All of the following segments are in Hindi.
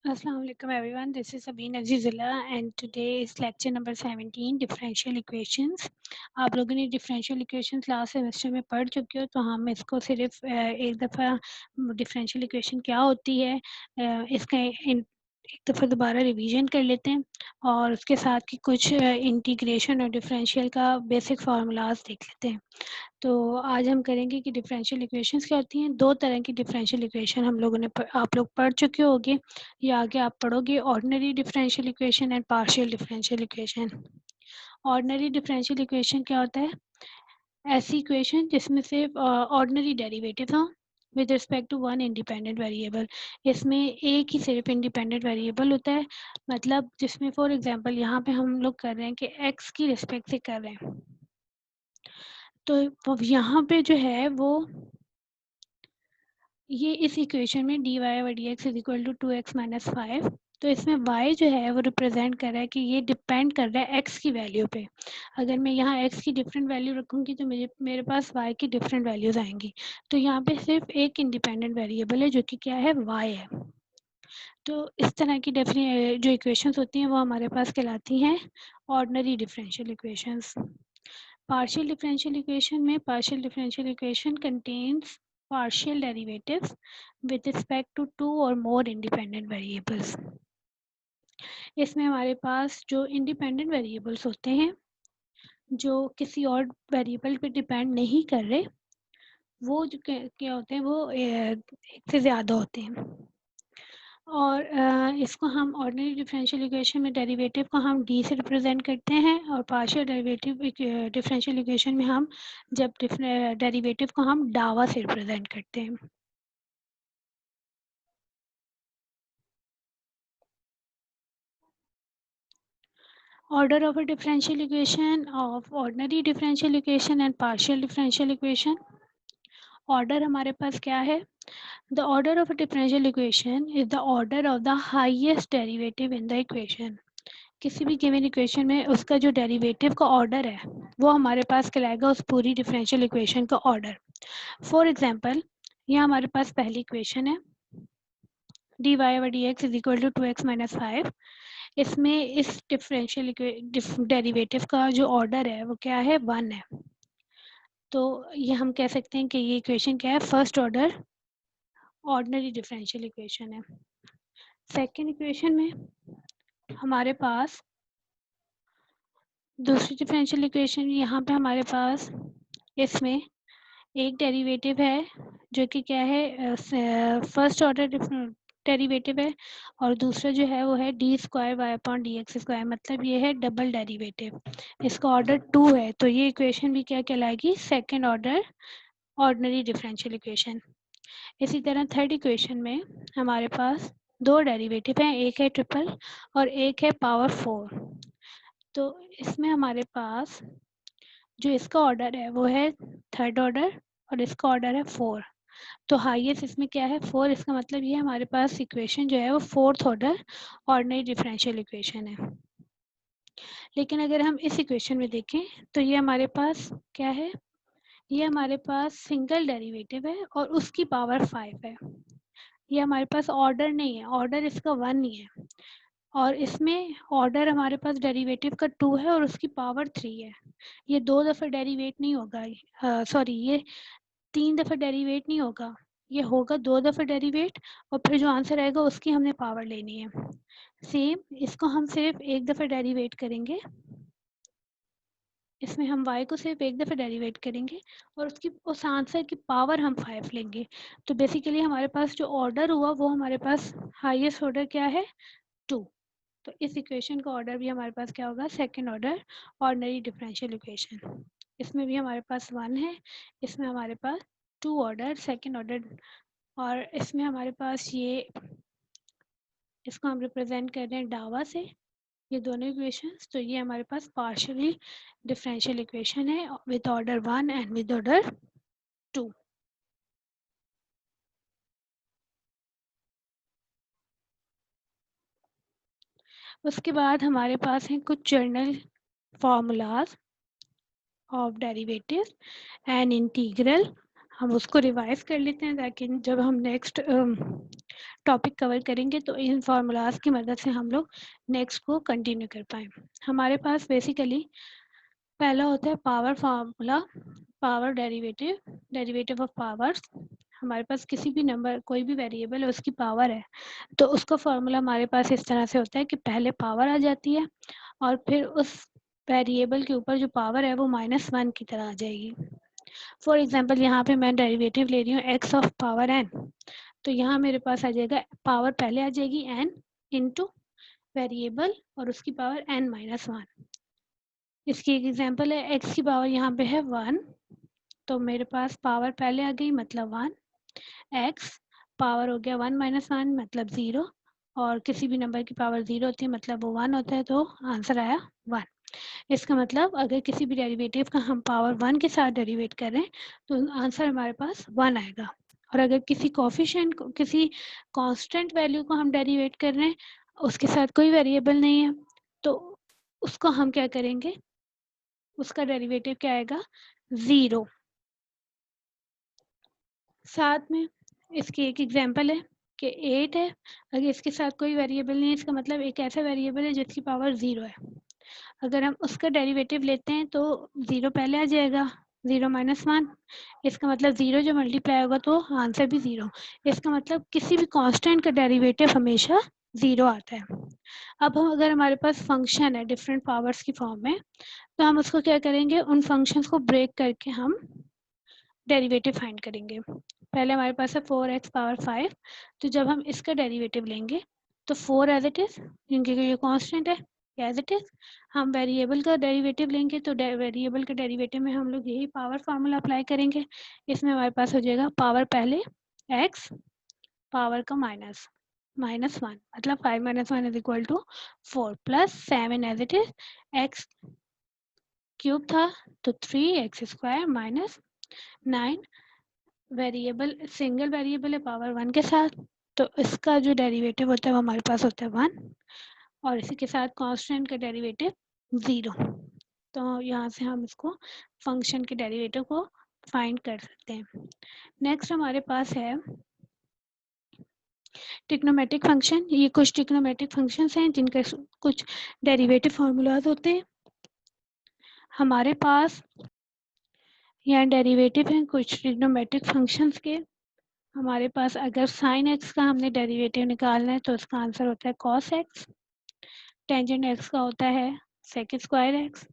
Assalamu alaikum everyone. This is Sabeen Azizullah and today is lecture number 17 differential equations. आप लोगों ने differential equations लास्ट सेमेस्टर में पढ़ चुके हो, तो हम इसको सिर्फ एक दफ़ा differential equation क्या होती है इसका एक दफ़ा दोबारा रिवीजन कर लेते हैं और उसके साथ की कुछ इंटीग्रेशन और डिफरेंशियल का बेसिक फार्मूलाज देख लेते हैं। तो आज हम करेंगे कि डिफरेंशियल इक्वेशंस क्या होती हैं। दो तरह की डिफरेंशियल इक्वेशन हम लोगों ने आप लोग पढ़ चुके होंगे या आगे आप पढ़ोगे, ordinary differential equation and partial differential equation. Ordinary differential equation क्या होता है? ऐसी इक्वेशन जिसमें सिर्फ ऑर्डिनरी डेरिवेटिव हों with respect to one independent variable. इसमें एक ही सिर्फ इंडिपेंडेंट वेरिएबल होता है, मतलब जिसमें फॉर एग्जांपल यहाँ पे हम लोग कर रहे हैं कि एक्स की रिस्पेक्ट से कर रहे हैं, तो यहाँ पे जो है वो ये इस इक्वेशन में D Y over D X is equal to 2x minus 5, तो इसमें y जो है वो रिप्रेजेंट कर रहा है कि ये डिपेंड कर रहा है x की वैल्यू पे। अगर मैं यहाँ x की डिफरेंट वैल्यू रखूँगी तो मेरे पास y की डिफरेंट वैल्यूज आएंगी। तो यहाँ पे सिर्फ एक इंडिपेंडेंट वेरिएबल है जो कि क्या है, y है। तो इस तरह की जो इक्वेशंस होती हैं वो हमारे पास कहलाती हैं ordinary differential equations. Partial differential equation में partial differential equation contains partial derivatives with respect to two or more independent variables. इसमें हमारे पास जो independent variables होते हैं जो किसी और वेरिएबल पे डिपेंड नहीं कर रहे, वो जो क्या होते हैं वो एक से ज़्यादा होते हैं। और इसको हम ऑर्डिनरी डिफरेंशियल इक्वेशन में डेरिवेटिव को हम डी से रिप्रेजेंट करते हैं और पार्शियल डेरिवेटिव डिफरेंशियल इक्वेशन में हम जब डेरिवेटिव को हम डावा से रिप्रेजेंट करते हैं। Order of a differential equation of ordinary differential equation and partial differential equation. Order हमारे पास क्या है? The order of a differential equation is the order of the highest derivative in the equation. किसी भी गिवन इक्वेशन में उसका जो डेरिवेटिव का ऑर्डर है वो हमारे पास कहलाएगा उस पूरी डिफरेंशियल इक्वेशन का ऑर्डर। फॉर एग्जांपल, ये हमारे पास पहली इक्वेशन है D Y over D X is equal to 2x minus 5। इसमें इस डिफरेंशियल डेरिवेटिव का जो ऑर्डर है वो क्या है, 1 है। तो ये हम कह सकते हैं कि ये इक्वेशन क्या है, first order ordinary differential equation है। सेकेंड इक्वेशन में हमारे पास दूसरी डिफरेंशियल इक्वेशन, यहाँ पे हमारे पास इसमें एक डेरिवेटिव है जो कि क्या है, फर्स्ट ऑर्डर डेरिवेटिव है और दूसरा जो है वो है D square Y upon D X square, मतलब ये है डबल डेरिवेटिव। इसका ऑर्डर 2 है, तो ये इक्वेशन भी क्या कहलाएगी, second order ordinary differential equation. इसी तरह थर्ड इक्वेशन में हमारे पास दो डेरिवेटिव हैं, एक है ट्रिपल और एक है पावर 4। तो इसमें हमारे पास जो इसका ऑर्डर है वो है थर्ड ऑर्डर और इसका ऑर्डर है 4। तो हाईएस्ट इसमें क्या है, 4। इसका मतलब ये हमारे पास इक्वेशन जो है वो fourth order ordinary differential equation है। लेकिन अगर हम इस इक्वेशन में देखें तो ये हमारे पास क्या है, ये हमारे पास सिंगल डेरिवेटिव है और उसकी पावर 5 है। ये हमारे पास ऑर्डर नहीं है, ऑर्डर इसका 1 ही है और इसमें ऑर्डर हमारे पास डेरिवेटिव का 2 है और उसकी पावर 3 है। ये 2 दफ़ा डेरिवेट नहीं होगा, सॉरी ये 3 दफ़ा डेरिवेट नहीं होगा, ये होगा 2 दफ़ा डेरिवेट और फिर जो आंसर आएगा उसकी हमने पावर लेनी है। सेम इसको हम सिर्फ एक दफ़ा डेरिवेट करेंगे, इसमें हम y को सिर्फ एक दफ़ा डेरिवेट करेंगे और उसकी उस आंसर की पावर हम 5 लेंगे। तो बेसिकली हमारे पास जो ऑर्डर हुआ वो हमारे पास हाईएस्ट ऑर्डर क्या है, 2। तो इस इक्वेशन का ऑर्डर भी हमारे पास क्या होगा, second order ordinary differential equation. इसमें भी हमारे पास 1 है, इसमें हमारे पास 2 ऑर्डर सेकंड ऑर्डर, और इसमें हमारे पास ये इसको हम रिप्रेजेंट कर रहे हैं डावा से, ये दोनों इक्वेशंस। तो ये हमारे पास पार्शियली डिफरेंशियल इक्वेशन है with order 1 and with order 2। उसके बाद हमारे पास हैं कुछ journal formulas of derivative and integral. हम उसको रिवाइज कर लेते हैं ताकि जब हम नेक्स्ट टॉपिक कवर करेंगे तो इन फार्मूलाज की मदद से हम लोग नेक्स्ट को कंटिन्यू कर पाएँ। हमारे पास बेसिकली पहला होता है power formula, power derivative, derivative of powers. हमारे पास किसी भी नंबर कोई भी वेरिएबल है उसकी पावर है, तो उसका फार्मूला हमारे पास इस तरह से होता है कि पहले पावर आ जाती है और फिर उस वेरिएबल के ऊपर जो पावर है वो -1 की तरह आ जाएगी। फॉर एग्जांपल यहाँ पे मैं डेरिवेटिव ले रही हूँ x ऑफ पावर n, तो यहाँ मेरे पास आ जाएगा पावर पहले आ जाएगी n इंटू वेरिएबल और उसकी पावर n-1। इसकी एक एग्जांपल है x की पावर यहाँ पे है 1, तो मेरे पास पावर पहले आ गई मतलब 1, x पावर हो गया 1-1 मतलब 0, और किसी भी नंबर की पावर 0 होती है मतलब वो 1 होता है, तो आंसर आया 1। इसका मतलब अगर किसी भी डेरिवेटिव का हम पावर 1 के साथ डेरिवेट कर रहे हैं तो आंसर हमारे पास 1 आएगा। और अगर किसी कोफिशिएंट को, किसी कांस्टेंट वैल्यू को हम डेरिवेट कर रहे हैं, उसके साथ कोई वेरिएबल नहीं है, तो उसको हम क्या करेंगे, उसका डेरिवेटिव क्या आएगा, 0। साथ में इसकी एक एग्जांपल है कि 8 है, अगर इसके साथ कोई वेरिएबल नहीं है, इसका मतलब एक ऐसा वेरिएबल है जिसकी पावर 0 है। अगर हम उसका डेरिवेटिव लेते हैं तो 0 पहले आ जाएगा, 0-1, इसका मतलब 0 जो मल्टीप्लाई होगा तो आंसर भी 0। इसका मतलब किसी भी कांस्टेंट का डेरिवेटिव हमेशा 0 आता है। अब हम अगर हमारे पास फंक्शन है डिफरेंट पावर्स की फॉर्म में, तो हम उसको क्या करेंगे, उन फंक्शंस को ब्रेक करके हम डेरिवेटिव फाइंड करेंगे। पहले हमारे पास है 4x पावर 5, तो जब हम इसका डेरिवेटिव लेंगे तो 4 एज इट इज़, क्योंकि ये कांस्टेंट है, एज इट इज़। हम वेरिएबल का डेरिवेटिव लेंगे तो वेरिएबल के डेरिवेटिव में हम लोग यही पावर फार्मूला अप्लाई करेंगे। इसमें हमारे पास हो जाएगा पावर पहले x पावर का -1 मतलब 5 - 1 is equal to 4 plus 7 as it is, x cube था तो 3x² -9, वेरिएबल सिंगल वेरिएबल है पावर 1 के साथ, तो इसका जो डेरिवेटिव होता है वो हमारे पास होता है 1, और इसी के साथ कांस्टेंट का डेरिवेटिव 0। तो यहाँ से हम इसको फंक्शन के डेरिवेटिव को फाइंड कर सकते हैं। नेक्स्ट हमारे पास है ट्रिग्नोमेट्रिक फंक्शन। ये कुछ ट्रिग्नोमेट्रिक फंक्शंस हैं जिनके कुछ डेरिवेटिव फार्मूलाज होते हैं। हमारे पास यहाँ डेरिवेटिव हैं कुछ ट्रिग्नोमेट्रिक फंक्शंस के। हमारे पास अगर साइन एक्स का हमने डेरिवेटिव निकालना है तो उसका आंसर होता है कॉस एक्स। टेंजेंट एक्स का होता है sec square X,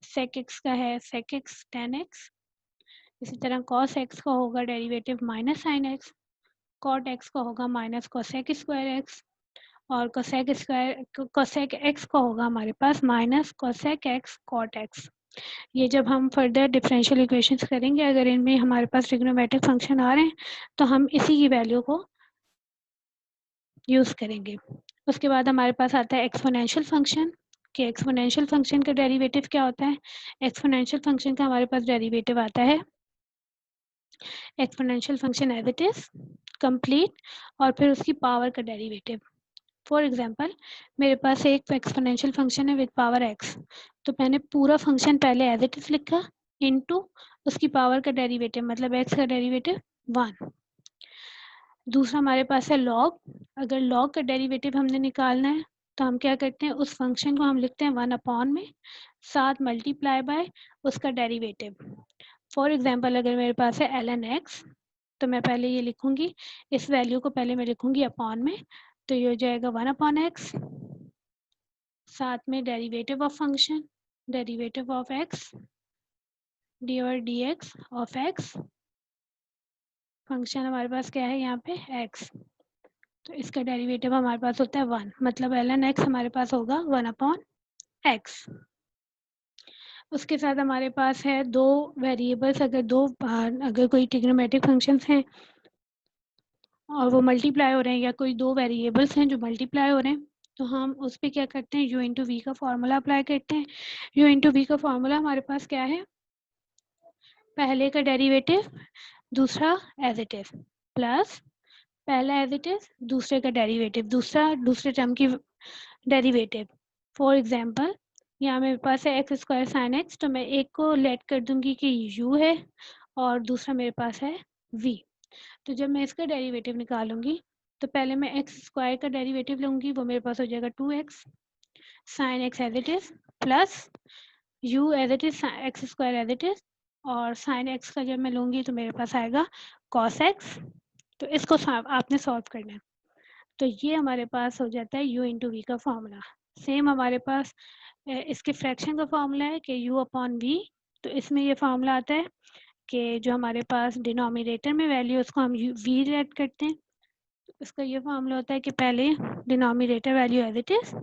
sec X का है सेक एक्स टेन एक्स। इसी तरह कॉस एक्स का होगा derivative minus sine x, cot x का होगा माइनस कोसेक स्क्वायर एक्स, और कोसेक एक्स का होगा हमारे पास minus cosec x cot x. ये जब हम फर्दर डिफरेंशियल इक्वेशंस करेंगे, अगर इनमें हमारे पास ट्रिग्नोमेट्रिक फंक्शन आ रहे हैं तो हम इसी की वैल्यू को यूज़ करेंगे। उसके बाद हमारे पास आता है एक्सपोनेंशियल फंक्शन, कि एक्सपोनेंशियल फंक्शन का डेरिवेटिव क्या होता है। एक्सपोनेंशियल फंक्शन का हमारे पास डेरिवेटिव आता है exponential function as it is complete, और फिर उसकी पावर का डेरिवेटिव। फॉर एग्जांपल मेरे पास एक एक्सपोनेंशियल फंक्शन है विद पावर x, तो मैंने पूरा फंक्शन पहले एज इट इज़ लिखा इनटू उसकी पावर का डेरिवेटिव, मतलब x का डेरिवेटिव 1। दूसरा हमारे पास है लॉग। अगर लॉग का डेरिवेटिव हमने निकालना है तो हम क्या करते हैं, उस फंक्शन को हम लिखते हैं 1 में साथ मल्टीप्लाई बाय उसका डेरिवेटिव। फॉर एग्जांपल अगर मेरे पास है ln x, तो मैं पहले ये लिखूंगी, इस वैल्यू को पहले मैं लिखूंगी अपॉन में, तो ये हो जाएगा 1/x, साथ में derivative of function, derivative of x d और d x of x। Function हमारे पास क्या है यहाँ पे x, तो इसका डेरिवेटिव हमारे पास होता है 1, मतलब ln x हमारे पास होगा 1/x। उसके साथ हमारे पास है दो वेरिएबल्स, अगर कोई ट्रिग्नोमेट्रिक फंक्शंस हैं और वो मल्टीप्लाई हो रहे हैं, या कोई दो वेरिएबल्स हैं जो मल्टीप्लाई हो रहे हैं, तो हम उस पर क्या करते हैं, u इंटू वी का फॉर्मूला अप्लाई करते हैं। u इंटू वी का फॉर्मूला हमारे पास क्या है, पहले का डेरिवेटिव दूसरा एज इट इज, प्लस पहला एज इट इज दूसरे का डेरिवेटिव दूसरे टर्म की डेरिवेटिव। फॉर एग्जांपल यहाँ मेरे पास है एक्स स्क्वायर साइन एक्स, तो मैं एक को लेट कर दूंगी कि u है और दूसरा मेरे पास है v। तो जब मैं इसका डेरिवेटिव निकालूंगी तो पहले मैं एक्स स्क्वायर का डेरिवेटिव लूँगी, वो मेरे पास हो जाएगा 2x sine X as it is plus U as it is X square as it is, और साइन एक्स का जब मैं लूँगी तो मेरे पास आएगा कॉस एक्स। तो इसको आपने सॉल्व करना है। तो ये हमारे पास हो जाता है u इंटू वी का फॉर्मूला। सेम हमारे पास इसके फ्रैक्शन का फॉर्मूला है कि u अपॉन वी। तो इसमें ये फॉर्मूला आता है कि जो हमारे पास डिनोमिनेटर में वैल्यू उसको हम वी ऐड करते हैं। तो इसका ये फॉर्मूला होता है कि पहले denominator value as it is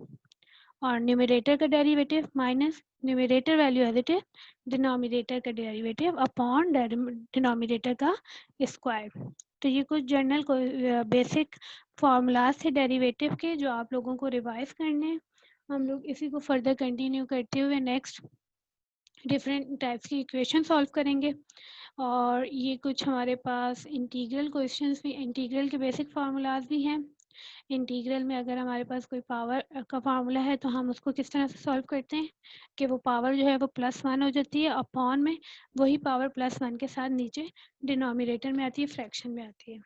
और न्यूमरेटर का derivative minus numerator value as it is denominator का डेरिवेटिव अपॉन डिनोमिनेटर का स्क्वायर। तो ये कुछ जनरल को बेसिक फार्मूलाज थे डेरिवेटिव के जो आप लोगों को रिवाइज करने हैं। हम लोग इसी को फर्दर कंटिन्यू करते हुए नेक्स्ट डिफरेंट टाइप्स की इक्वेशन सॉल्व करेंगे। और ये कुछ हमारे पास इंटीग्रल क्वेश्चंस भी, इंटीग्रल के बेसिक फार्मूलाज भी हैं। इंटीग्रल में अगर हमारे पास कोई पावर का फार्मूला है तो हम उसको किस तरह से सॉल्व करते हैं कि वो पावर जो है वो +1 हो जाती है, अपॉन में वही पावर +1 के साथ नीचे डिनोमिनेटर में आती है, फ्रैक्शन में आती है।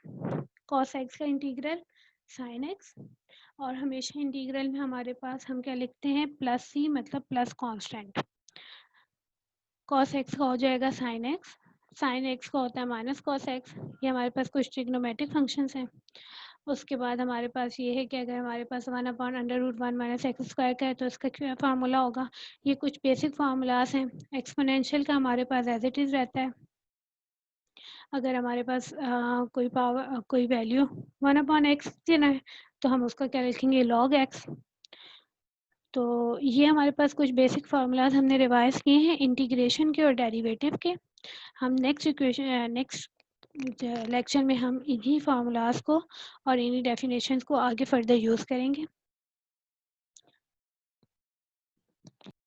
कॉस एक्स का इंटीग्रल साइन एक्स, और हमेशा इंटीग्रल में हमारे पास हम क्या लिखते हैं +c, मतलब प्लस कॉन्स्टेंट। कॉस एक्स का हो जाएगा साइन एक्स, साइन एक्स का होता है माइनस कॉस एक्स। ये हमारे पास कुछ ट्रिग्नोमेट्रिक फंक्शंस हैं। उसके बाद हमारे पास ये है कि अगर हमारे पास 1/√1 माइनस एक्स स्क्वायर का है तो इसका क्या फार्मूला होगा। ये कुछ बेसिक फार्मूलाज हैं। एक्सपोनेंशियल का हमारे पास एज इट इज़ रहता है। अगर हमारे पास कोई पावर कोई वैल्यू 1/x देना है तो हम उसका क्या लिखेंगे लॉग एक्स। तो ये हमारे पास कुछ बेसिक फार्मूलाज हमने रिवाइज किए हैं इंटीग्रेशन के और डेरिवेटिव के। हम नेक्स्ट लेक्चर में हम इन्हीं फार्मूलाज को और इन्हीं डेफिनेशंस को आगे फर्दर यूज़ करेंगे।